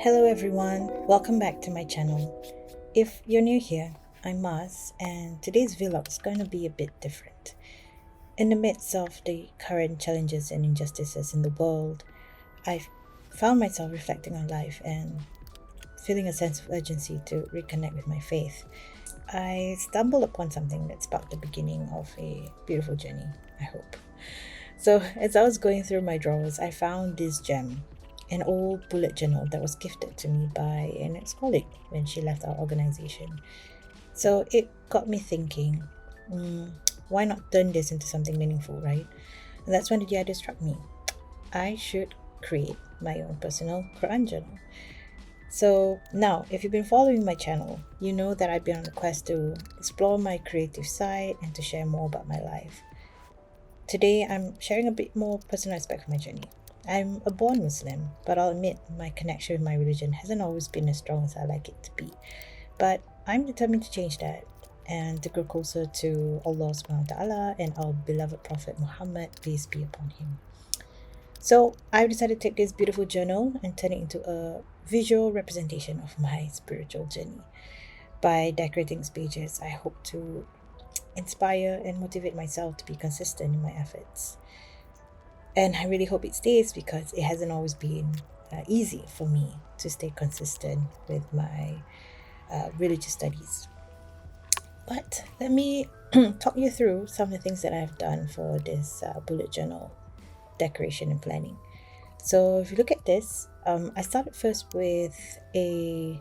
Hello everyone, welcome back to my channel. If you're new here, I'm Mars and today's vlog is going to be a bit different. In the midst of the current challenges and injustices in the world, I've found myself reflecting on life and feeling a sense of urgency to reconnect with my faith. I stumbled upon something that sparked the beginning of a beautiful journey, I hope. So, as I was going through my drawers, I found this gem, an old bullet journal that was gifted to me by an ex colleague when she left our organization. So, it got me thinking, why not turn this into something meaningful, right? And that's when the idea struck me. I should create my own personal Quran journal. So, now, if you've been following my channel, you know that I've been on a quest to explore my creative side and to share more about my life. Today, I'm sharing a bit more personal aspect of my journey. I'm a born Muslim, but I'll admit my connection with my religion hasn't always been as strong as I like it to be. But I'm determined to change that and to grow closer to Allah subhanahu wa ta'ala and our beloved Prophet Muhammad, peace be upon him. So I've decided to take this beautiful journal and turn it into a visual representation of my spiritual journey. By decorating its pages, I hope to inspire and motivate myself to be consistent in my efforts. And I really hope it stays because it hasn't always been easy for me to stay consistent with my religious studies. But let me talk you through some of the things that I've done for this bullet journal decoration and planning. So if you look at this, I started first with a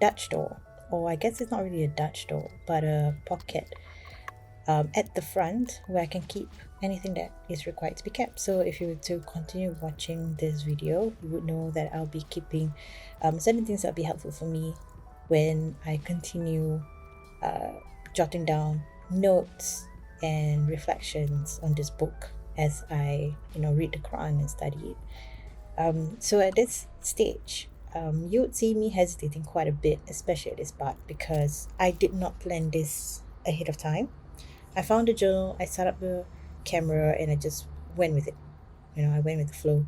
Dutch door, or I guess it's not really a Dutch door, but a pocket at the front where I can keep anything that is required to be kept. So if you were to continue watching this video, you would know that I'll be keeping certain things that'll be helpful for me when I continue jotting down notes and reflections on this book as I read the Quran and study it. So at this stage, you would see me hesitating quite a bit, especially at this part, because I did not plan this ahead of time. I found a journal, I set up the camera, and I just went with it. I went with the flow.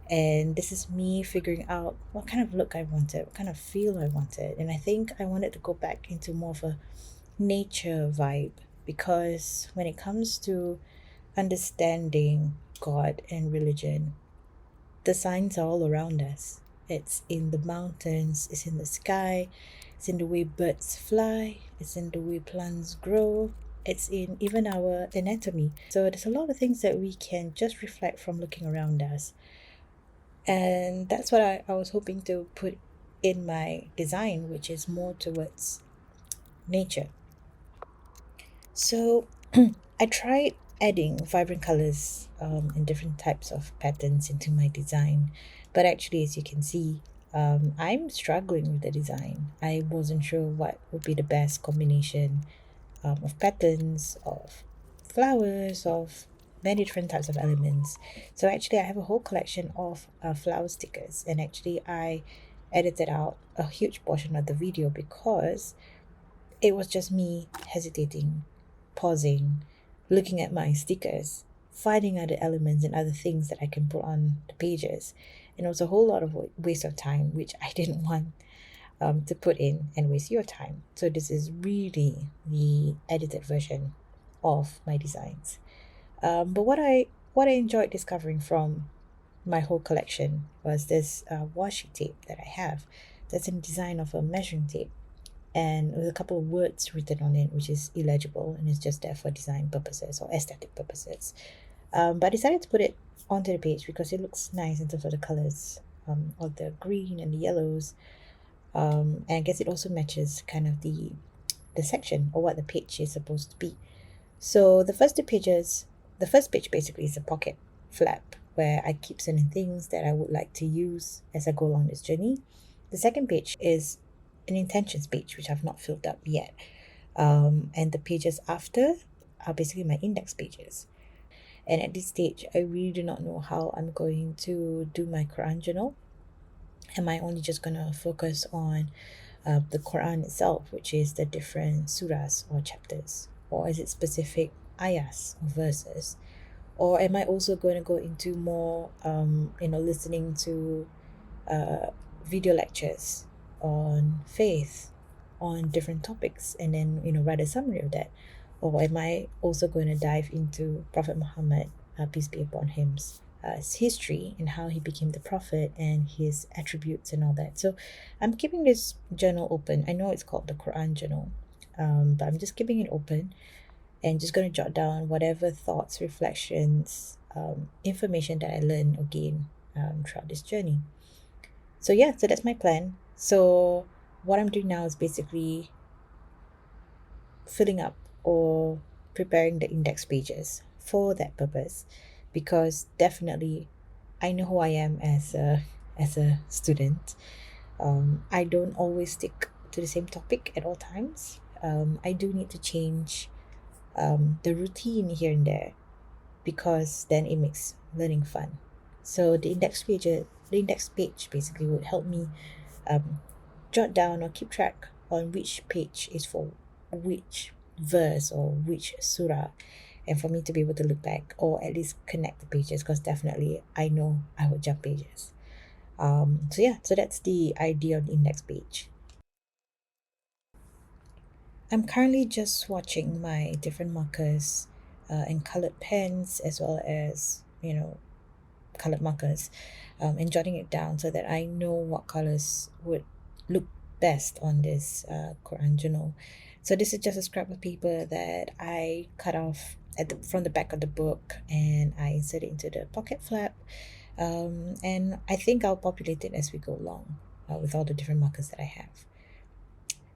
And this is me figuring out what kind of look I wanted, what kind of feel I wanted. And I think I wanted to go back into more of a nature vibe because when it comes to understanding God and religion, the signs are all around us. It's in the mountains, it's in the sky, it's in the way birds fly, it's in the way plants grow, it's in even our anatomy. So there's a lot of things that we can just reflect from looking around us. And that's what I was hoping to put in my design, which is more towards nature. So I tried adding vibrant colors and different types of patterns into my design. But actually, as you can see, I'm struggling with the design. I wasn't sure what would be the best combination of patterns, of flowers, of many different types of elements. So actually, I have a whole collection of flower stickers, and actually, I edited out a huge portion of the video because it was just me hesitating, pausing, looking at my stickers, finding other elements and other things that I can put on the pages. And it was a whole lot of waste of time, which I didn't want to put in and waste your time. So this is really the edited version of my designs. But what I enjoyed discovering from my whole collection was this washi tape that I have. That's in design of a measuring tape and with a couple of words written on it, which is illegible and is just there for design purposes or aesthetic purposes. But I decided to put it onto the page because it looks nice in terms of the colors of the green and the yellows. And I guess it also matches kind of the section or what the page is supposed to be. So the first page basically is a pocket flap where I keep certain things that I would like to use as I go along this journey. The second page is an intentions page, which I've not filled up yet. And the pages after are basically my index pages. And at this stage, I really do not know how I'm going to do my Quran journal. Am I only just going to focus on the Quran itself, which is the different surahs or chapters? Or is it specific ayahs or verses? Or am I also going to go into more, listening to video lectures on faith, on different topics, and then write a summary of that? Or am I also going to dive into Prophet Muhammad, peace be upon him's his history and how he became the prophet and his attributes and all that? So I'm keeping this journal open. I know it's called the Quran journal, but I'm just keeping it open and just going to jot down whatever thoughts, reflections, information that I learn or gain throughout this journey. So yeah, so that's my plan. So what I'm doing now is basically filling up or preparing the index pages for that purpose, because definitely I know who I am as a student. I don't always stick to the same topic at all times. I do need to change the routine here and there, because then it makes learning fun. So the index page basically would help me um, jot down or keep track on which page is for which verse or which surah, and for me to be able to look back or at least connect the pages, because definitely I know I would jump pages. So yeah, so that's the idea of the index page. I'm currently just swatching my different markers and colored pens, as well as colored markers, and jotting it down so that I know what colors would look best on this Quran journal. So this is just a scrap of paper that I cut off from the back of the book, and I insert it into the pocket flap. And I think I'll populate it as we go along with all the different markers that I have.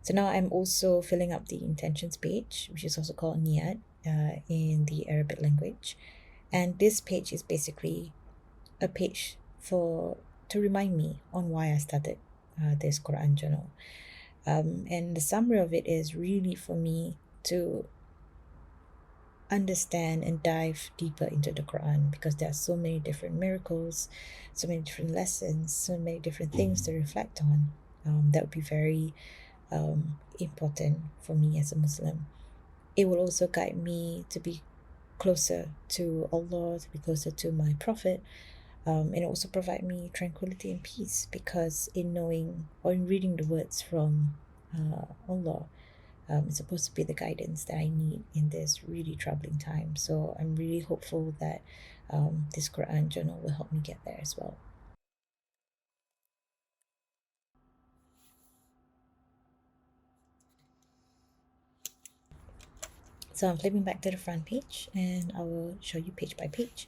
So now I'm also filling up the intentions page, which is also called niyat in the Arabic language. And this page is basically a page for to remind me on why I started this Quran journal. And the summary of it is really for me to understand and dive deeper into the Quran, because there are so many different miracles, so many different lessons, so many different things to reflect on. That would be very important for me as a Muslim. It will also guide me to be closer to Allah, to be closer to my Prophet, and also provide me tranquility and peace, because in knowing or in reading the words from Allah, it's supposed to be the guidance that I need in this really troubling time. So I'm really hopeful that this Quran journal will help me get there as well. So I'm flipping back to the front page, and I will show you page by page.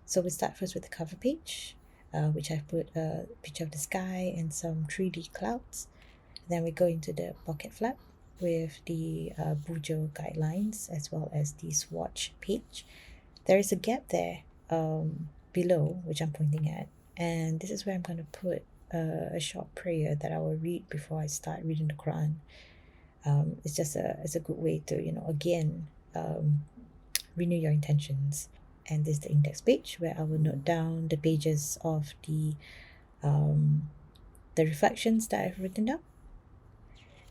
So we start first with the cover page, which I've put a picture of the sky and some 3D clouds. Then we go into the pocket flap with the Bujo guidelines, as well as the swatch page. There is a gap there below, which I'm pointing at, and this is where I'm going to put a short prayer that I will read before I start reading the Quran. It's a good way to again renew your intentions. And this is the index page, where I will note down the pages of the reflections that I've written up.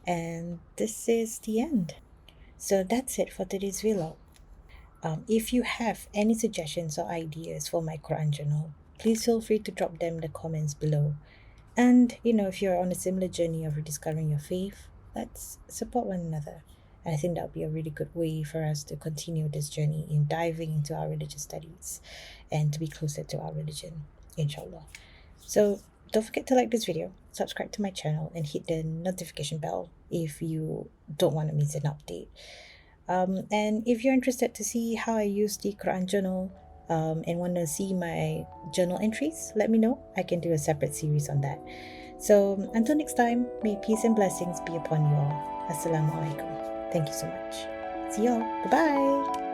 And this is the end. So that's it for today's vlog. If you have any suggestions or ideas for my Quran journal, please feel free to drop them in the comments below. And if you're on a similar journey of rediscovering your faith, let's support one another. And I think that would be a really good way for us to continue this journey in diving into our religious studies and to be closer to our religion, inshallah. So don't forget to like this video, subscribe to my channel, and hit the notification bell if you don't want to miss an update. And if you're interested to see how I use the Quran journal and want to see my journal entries, let me know. I can do a separate series on that. So until next time, may peace and blessings be upon you all. Assalamu alaikum. Thank you so much. See y'all. Bye bye.